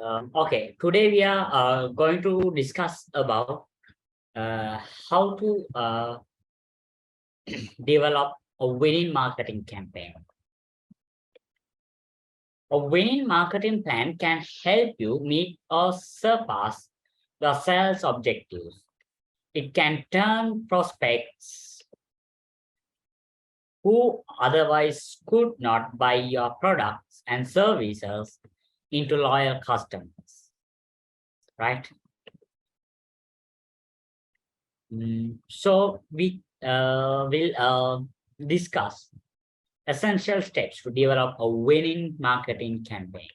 Okay, today we are going to discuss about uh, how to develop a winning marketing campaign. A winning marketing plan can help you meet or surpass the sales objectives. It can turn prospects who otherwise could not buy your products and services into loyal customers, right? So we will discuss essential steps to develop a winning marketing campaign.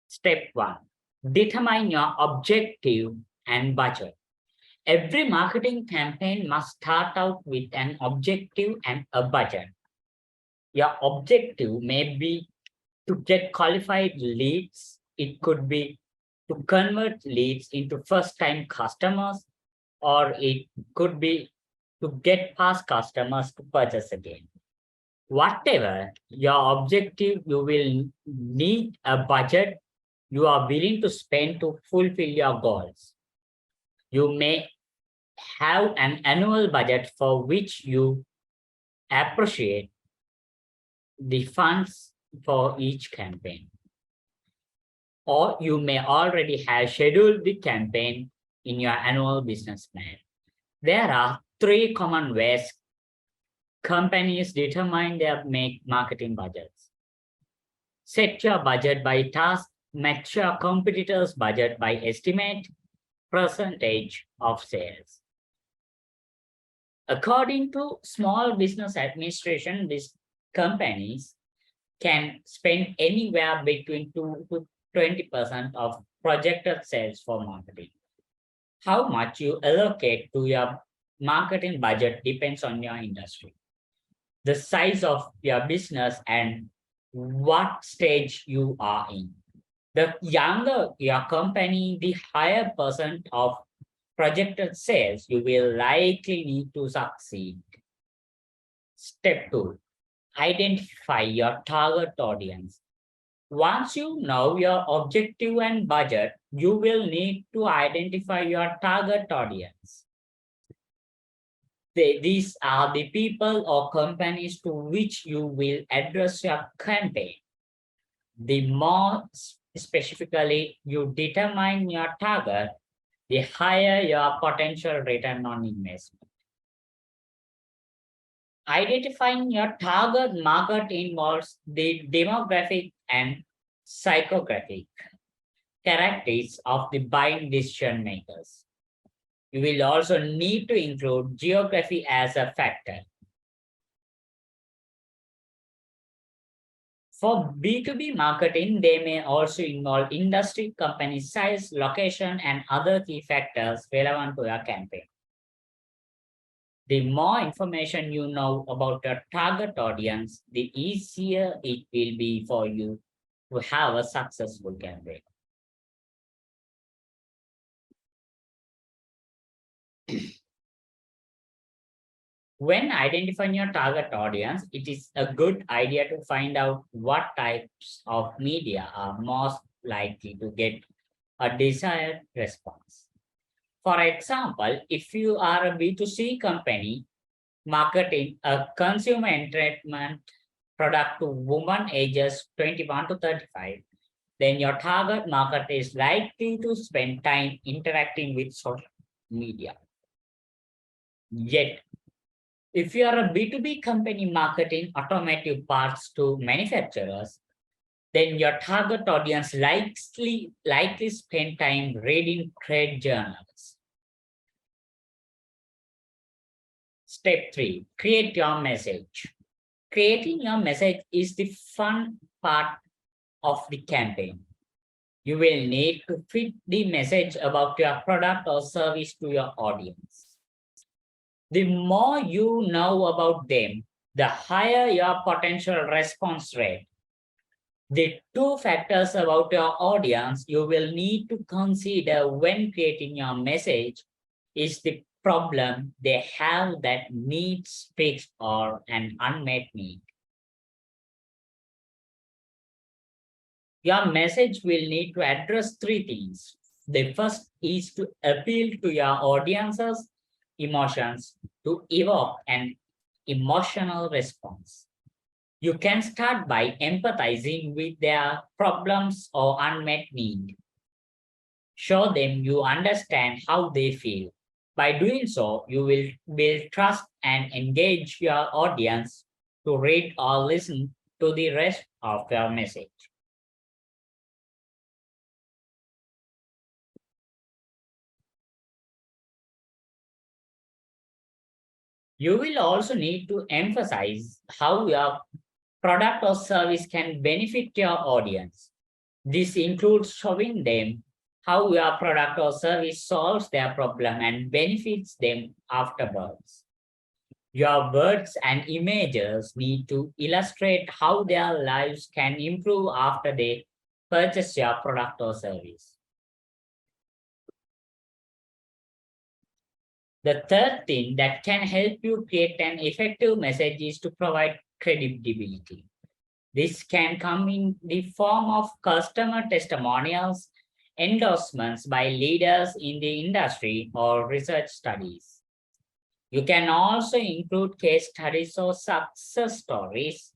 Step one, determine your objective and budget. Every marketing campaign must start out with an objective and a budget. Your objective may be to get qualified leads. It could be to convert leads into first-time customers, or it could be to get past customers to purchase again. Whatever your objective, you will need a budget you are willing to spend to fulfill your goals. You may have an annual budget for which you appreciate the funds for each campaign. Or you may already have scheduled the campaign in your annual business plan. There are three common ways companies determine their marketing budgets. Set your budget by task, match your competitors' budget by estimate percentage of sales. According to Small Business Administration, these companies can spend anywhere between 2 to 20% of projected sales for marketing. How much you allocate to your marketing budget depends on your industry, the size of your business, and what stage you are in. The younger your company, the higher percent of projected sales you will likely need to succeed. Step two, identify your target audience. Once you know your objective and budget, you will need to identify your target audience. These are the people or companies to which you will address your campaign. The more specifically you determine your target, the higher your potential return on investment. Identifying your target market involves the demographic and psychographic characteristics of the buying decision makers. You will also need to include geography as a factor. For B2B marketing, they may also involve industry, company size, location, and other key factors relevant to your campaign. The more information you know about your target audience, the easier it will be for you to have a successful campaign. When identifying your target audience, it is a good idea to find out what types of media are most likely to get a desired response. For example, if you are a B2C company marketing a consumer entertainment product to women ages 21 to 35, then your target market is likely to spend time interacting with social media. Yet, if you are a B2B company marketing automotive parts to manufacturers, then your target audience likely spend time reading trade journals. Step 3, create your message. Creating your message is the fun part of the campaign. You will need to fit the message about your product or service to your audience. The more you know about them, the higher your potential response rate. The two factors about your audience you will need to consider when creating your message is the problem they have that needs fixed or an unmet need. Your message will need to address three things. The first is to appeal to your audience's emotions to evoke an emotional response. You can start by empathizing with their problems or unmet need. Show them you understand how they feel. By doing so, you will build trust and engage your audience to read or listen to the rest of your message. You will also need to emphasize how your product or service can benefit your audience. This includes showing them how your product or service solves their problem and benefits them afterwards. Your words and images need to illustrate how their lives can improve after they purchase your product or service. The third thing that can help you create an effective message is to provide credibility. This can come in the form of customer testimonials, endorsements by leaders in the industry, or research studies. You can also include case studies or success stories.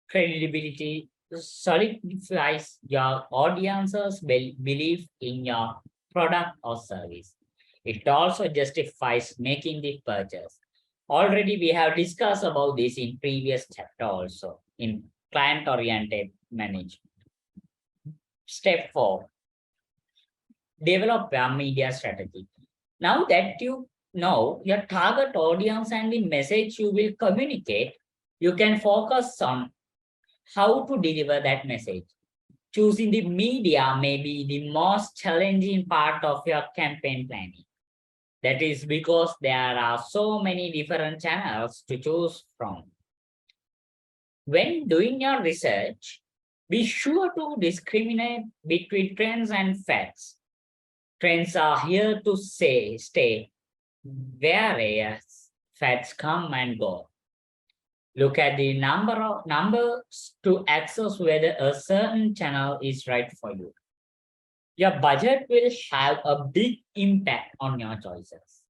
Credibility solidifies your audience's belief in your product or service. It also justifies making the purchase. Already we have discussed about this in previous chapter also in client-oriented management. Step 4, develop your media strategy. Now that you know your target audience and the message you will communicate, you can focus on how to deliver that message. Choosing the media may be the most challenging part of your campaign planning. That is because there are so many different channels to choose from. When doing your research, be sure to discriminate between trends and facts. Trends are here to stay, whereas facts come and go. Look at the numbers to access whether a certain channel is right for you. Your budget will have a big impact on your choices.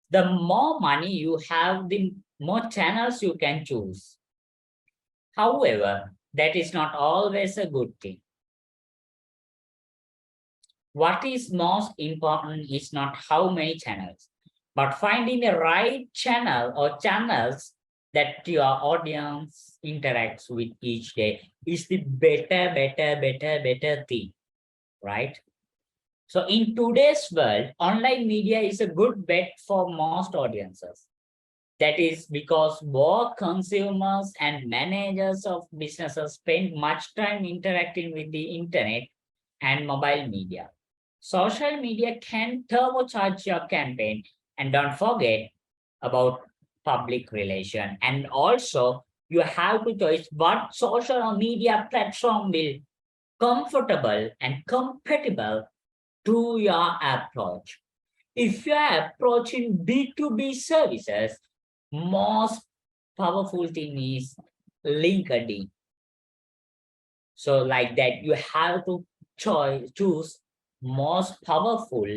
The more money you have, the more channels you can choose. However, that is not always a good thing. What is most important is not how many channels, but finding the right channel or channels that your audience interacts with each day is the better thing, right? So in today's world, online media is a good bet for most audiences. That is because both consumers and managers of businesses spend much time interacting with the internet and mobile media. Social media can turbocharge your campaign, and don't forget about public relation. And also, you have to choose what social media platform will comfortable and compatible to your approach. If you are approaching B2B services, most powerful thing is LinkedIn. So like that, you have to choose most powerful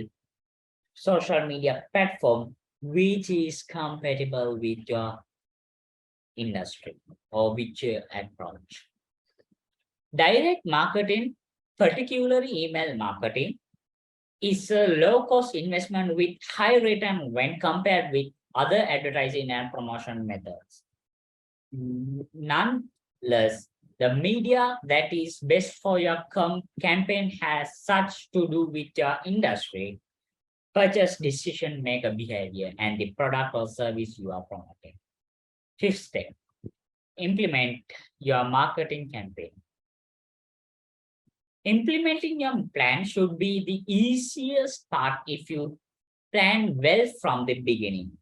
social media platform which is compatible with your industry or with your approach. Direct marketing, particularly email marketing, is a low-cost investment with high return when compared with other advertising and promotion methods. Nonetheless, the media that is best for your campaign has such to do with your industry, purchase decision maker behavior, and the product or service you are promoting. Fifth step, implement your marketing campaign. Implementing your plan should be the easiest part if you plan well from the beginning.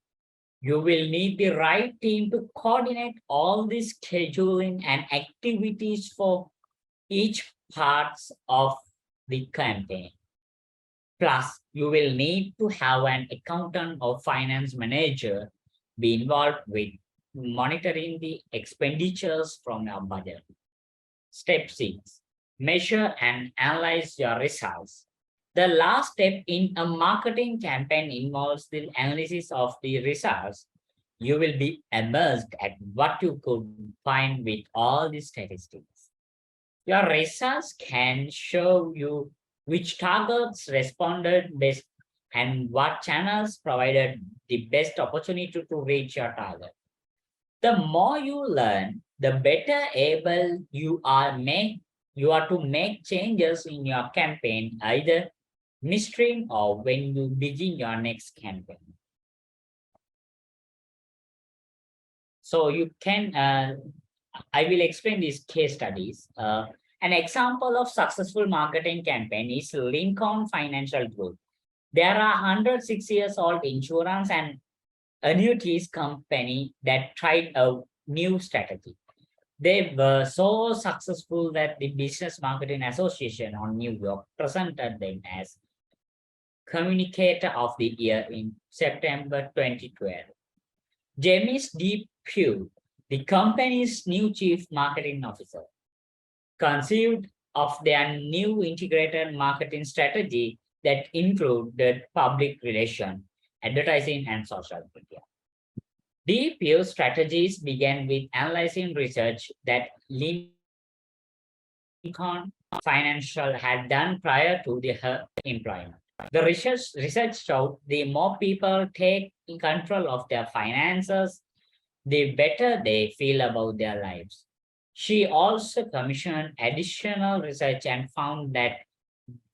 You will need the right team to coordinate all the scheduling and activities for each parts of the campaign. Plus, you will need to have an accountant or finance manager be involved with monitoring the expenditures from your budget. Step 6, measure and analyze your results. The last step in a marketing campaign involves the analysis of the results. You will be amazed at what you could find with all these statistics. Your results can show you which targets responded best and what channels provided the best opportunity to reach your target. The more you learn, the better able you are to make changes in your campaign, either midstream or when you begin your next campaign. So you can, I will explain these case studies. An example of successful marketing campaign is Lincoln Financial Group. There are 106 years old insurance and annuities company that tried a new strategy. They were so successful that the Business Marketing Association on New York presented them as Communicator of the Year in September 2012. James D. Pugh, the company's new chief marketing officer, conceived of their new integrated marketing strategy that included public relations, advertising, and social media. The Pugh's strategies began with analyzing research that Lincoln Financial had done prior to her employment. The research showed the more people take control of their finances, the better they feel about their lives. She also commissioned additional research and found that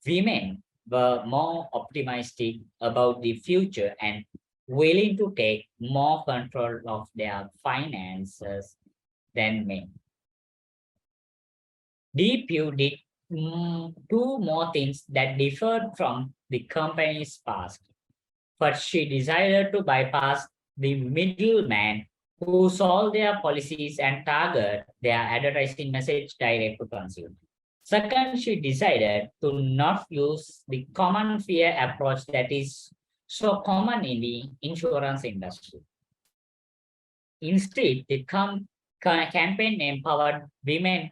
women were more optimistic about the future and willing to take more control of their finances than men. DPU did two more things that differed from the company's past. First, she decided to bypass the middleman who sold their policies and target their advertising message direct to consumer. Second, she decided to not use the common fear approach that is so common in the insurance industry. Instead, the campaign empowered women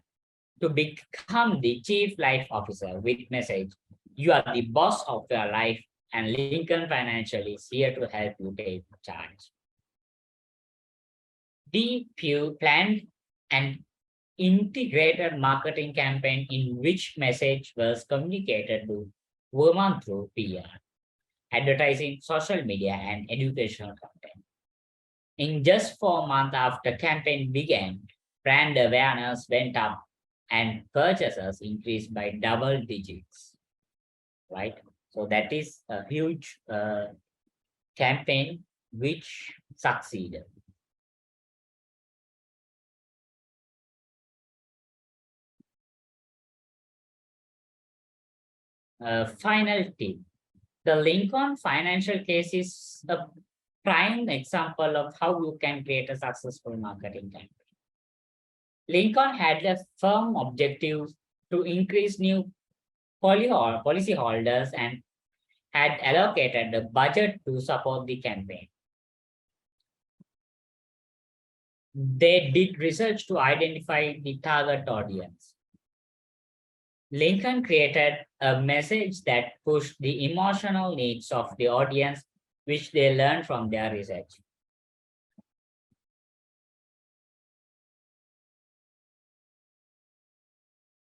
to become the chief life officer with message, you are the boss of your life and Lincoln Financial is here to help you take charge. Pew planned an integrated marketing campaign in which message was communicated to women through PR, advertising, social media, and educational content. In just 4 months after campaign began, brand awareness went up and purchases increased by double digits, right? So that is a huge campaign which succeeded. Final tip. The Lincoln financial case is a prime example of how you can create a successful marketing campaign. Lincoln had a firm objective to increase new policyholders and had allocated the budget to support the campaign. They did research to identify the target audience. Lincoln created a message that pushed the emotional needs of the audience, which they learned from their research.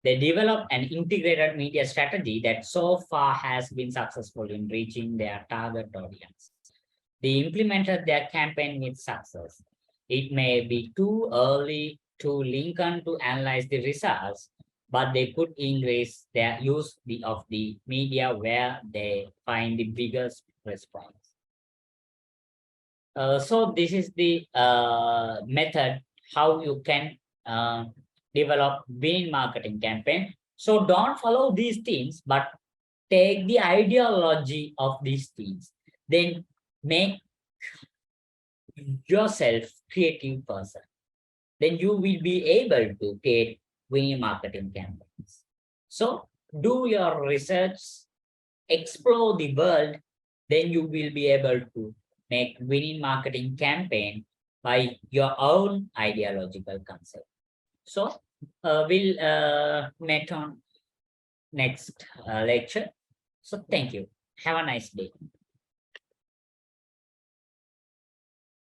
They developed an integrated media strategy that so far has been successful in reaching their target audience. They implemented their campaign with success. It may be too early to Lincoln to analyze the results, but they could increase their use of the media where they find the biggest response. So this is the method how you can develop winning marketing campaign. So don't follow these things, but take the ideology of these things. Then make yourself creative person. Then you will be able to create winning marketing campaigns. So do your research, explore the world, then you will be able to make winning marketing campaign by your own ideological concept. So we'll meet on next lecture. So thank you. Have a nice day.